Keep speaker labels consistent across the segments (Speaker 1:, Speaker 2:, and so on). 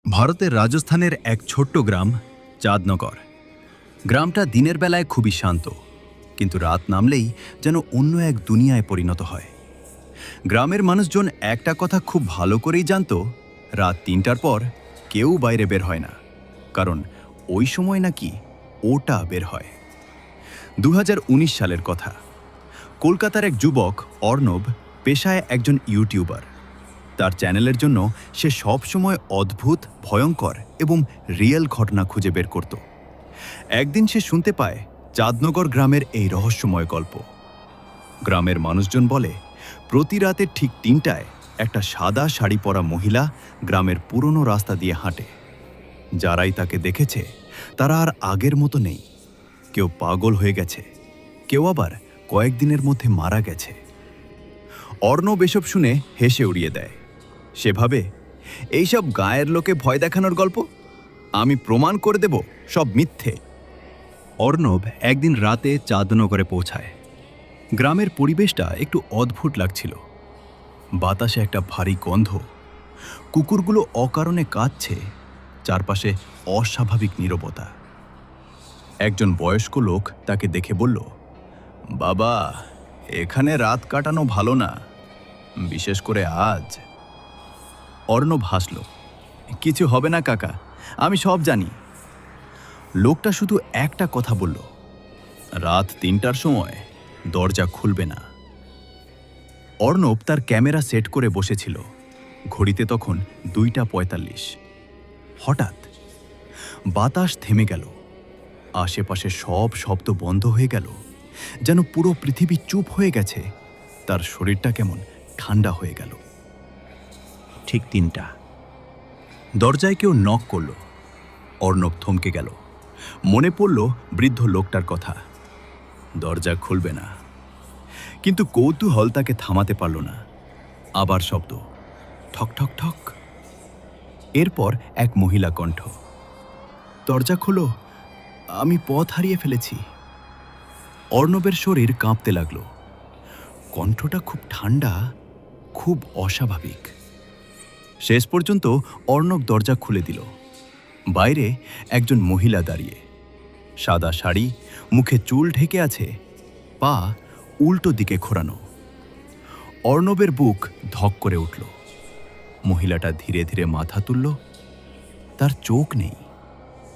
Speaker 1: ভারতের রাজস্থানের এক ছোট্ট গ্রাম চাঁদনগর। গ্রামটা দিনের বেলায় খুবই শান্ত, কিন্তু রাত নামলেই যেন অন্য এক দুনিয়ায় পরিণত হয়। গ্রামের মানুষজন একটা কথা খুব ভালো করেই জানত, রাত ৩টার পর কেউ বাইরে বের হয় না, কারণ ওই সময় নাকি ওটা বের হয়। ২০১৯ সালের কথা। কলকাতার এক যুবক অর্ণব পেশায় একজন ইউটিউবার। তার চ্যানেলের জন্য সে সবসময় অদ্ভুত, ভয়ঙ্কর এবং রিয়েল ঘটনা খুঁজে বের করত। একদিন সে শুনতে পায় চাঁদনগর গ্রামের এই রহস্যময় গল্প। গ্রামের মানুষজন বলে, প্রতি রাতে ঠিক ৩টায় একটা সাদা শাড়ি পরা মহিলা গ্রামের পুরনো রাস্তা দিয়ে হাঁটে। যারাই তাকে দেখেছে তারা আর আগের মতো নেই। কেউ পাগল হয়ে গেছে, কেউ আবার কয়েকদিনের মধ্যে মারা গেছে। অর্ণব এসব শুনে হেসে উড়িয়ে দেয়। সে ভাবে, এইসব গায়ের লোকে ভয় দেখানোর গল্প, আমি প্রমাণ করে দেব সব মিথ্যে। অর্ণব একদিন রাতে চাঁদনগরে পৌঁছায়। গ্রামের পরিবেশটা একটু অদ্ভুত লাগছিল। বাতাসে একটা ভারী গন্ধ, কুকুরগুলো অকারণে কাঁদছে, চারপাশে অস্বাভাবিক নীরবতা। একজন বয়স্ক লোক তাকে দেখে বলল, বাবা, এখানে রাত কাটানো ভালো না, বিশেষ করে আজ। অর্ণব হাসল, কিছু হবে না কাকা, আমি সব জানি। লোকটা শুধু একটা কথা বলল, রাত ৩টার সময় দরজা খুলবে না। অর্ণব তার ক্যামেরা সেট করে বসেছিল। ঘড়িতে তখন ২টা ৪৫। হঠাৎ বাতাস থেমে গেল, আশেপাশে সব শব্দ বন্ধ হয়ে গেল, যেন পুরো পৃথিবী চুপ হয়ে গেছে। তার শরীরটা কেমন ঠান্ডা হয়ে গেল। ঠিক ৩টা। দরজায় কেউ নক করল। অর্ণব থমকে গেল। মনে পড়ল বৃদ্ধ লোকটার কথা, দরজা খুলবে না। কিন্তু কৌতূহল তাকে থামাতে পারল না। আবার শব্দ, ঠক ঠক ঠক। এরপর এক মহিলা কণ্ঠ, দরজা খোলো, আমি পথ হারিয়ে ফেলেছি। অর্ণবের শরীর কাঁপতে লাগল। কণ্ঠটা খুব ঠান্ডা, খুব অস্বাভাবিক। শেষ পর্যন্ত অর্ণব দরজা খুলে দিল। বাইরে একজন মহিলা দাঁড়িয়ে, সাদা শাড়ি, মুখে চুল ঢেকে আছে, পা উল্টো দিকে ঘোরানো। অর্ণবের বুক ধক করে উঠল। মহিলাটা ধীরে ধীরে মাথা তুলল। তার চোখ নেই,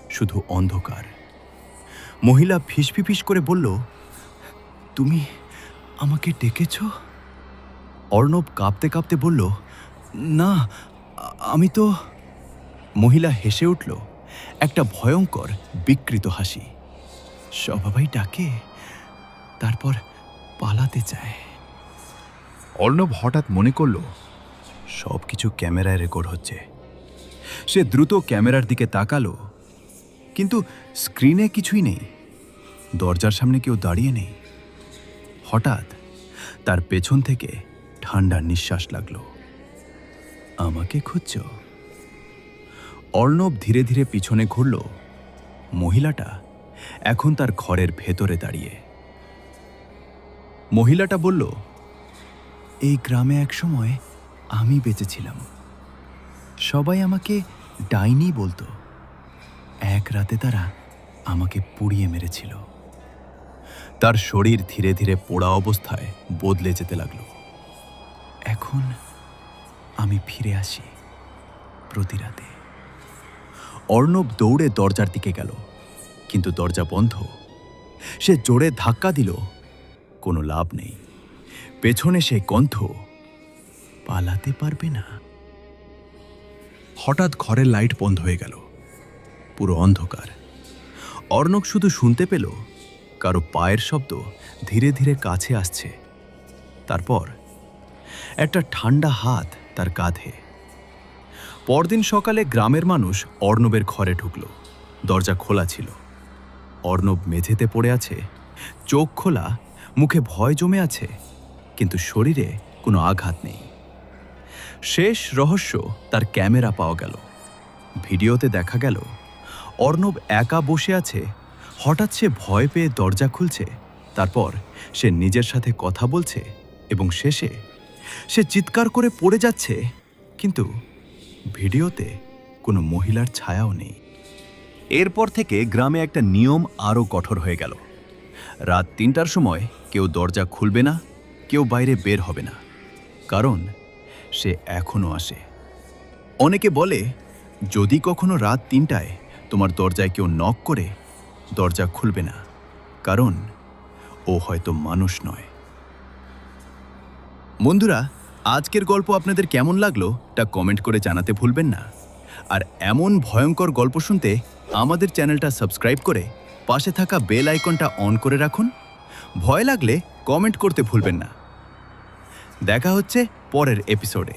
Speaker 1: শুধু অন্ধকার। মহিলা ফিসফিস করে বলল, তুমি আমাকে ডেকেছ? অর্ণব কাঁপতে কাঁপতে বলল, না, আমি তো। মহিলা হেসে উঠল, একটা ভয়ঙ্কর বিকৃত হাসি। সবাই ডাকে, তারপর পালাতে চায়। অর্ণব হঠাৎ মনে করল, সব কিছু ক্যামেরায় রেকর্ড হচ্ছে। সে দ্রুত ক্যামেরার দিকে তাকালো, কিন্তু স্ক্রিনে কিছুই নেই। দরজার সামনে কেউ দাঁড়িয়ে নেই। হঠাৎ তার পেছন থেকে ঠান্ডা নিঃশ্বাস লাগলো। আমাকে খুঁজছ? অর্ণব ধীরে ধীরে পিছনে ঘুরল। মহিলাটা এখন তার ঘরের ভেতরে দাঁড়িয়ে। মহিলাটা বলল, এই গ্রামে একসময় আমি বেঁচেছিলাম। সবাই আমাকে ডাইনি বলতো। এক রাতে তারা আমাকে পুড়িয়ে মেরেছিল। তার শরীর ধীরে ধীরে পোড়া অবস্থায় বদলে যেতে লাগল। এখন আমি ফিরে আসি প্রতি রাতে। অর্ণব দৌড়ে দরজার দিকে গেল, কিন্তু দরজা বন্ধ। সে জোরে ধাক্কা দিল, কোনো লাভ নেই। পেছনে সে কণ্ঠ, পালাতে পারবে না। হঠাৎ ঘরের লাইট বন্ধ হয়ে গেল, পুরো অন্ধকার। অর্ণব শুধু শুনতে পেল কারো পায়ের শব্দ ধীরে ধীরে কাছে আসছে। তারপর একটা ঠান্ডা হাত তার কাঁধে। পরদিন সকালে গ্রামের মানুষ অর্ণবের ঘরে ঢুকল। দরজা খোলা ছিল। অর্ণব মেঝেতে পড়ে আছে, চোখ খোলা, মুখে ভয় জমে আছে, কিন্তু শরীরে কোনো আঘাত নেই। শেষ রহস্য, তার ক্যামেরা পাওয়া গেল। ভিডিওতে দেখা গেল অর্ণব একা বসে আছে। হঠাৎ সে ভয় পেয়ে দরজা খুলছে। তারপর সে নিজের সাথে কথা বলছে এবং শেষে সে চিৎকার করে পড়ে যাচ্ছে, কিন্তু ভিডিওতে কোনো মহিলার ছায়াও নেই। এরপর থেকে গ্রামে একটা নিয়ম আরও কঠোর হয়ে গেল। রাত ৩টার সময় কেউ দরজা খুলবে না, কেউ বাইরে বের হবে না, কারণ সে এখনো আসে। অনেকে বলে, যদি কখনো রাত ৩টায় তোমার দরজায় কেউ নক করে, দরজা খুলবে না, কারণ ও হয়তো মানুষ নয়। বন্ধুরা, আজকের গল্প আপনাদের কেমন লাগলো তা কমেন্ট করে জানাতে ভুলবেন না। আর এমন ভয়ঙ্কর গল্প শুনতে আমাদের চ্যানেলটা সাবস্ক্রাইব করে পাশে থাকা বেল আইকনটা অন করে রাখুন। ভয় লাগলে কমেন্ট করতে ভুলবেন না। দেখা হচ্ছে পরের এপিসোডে।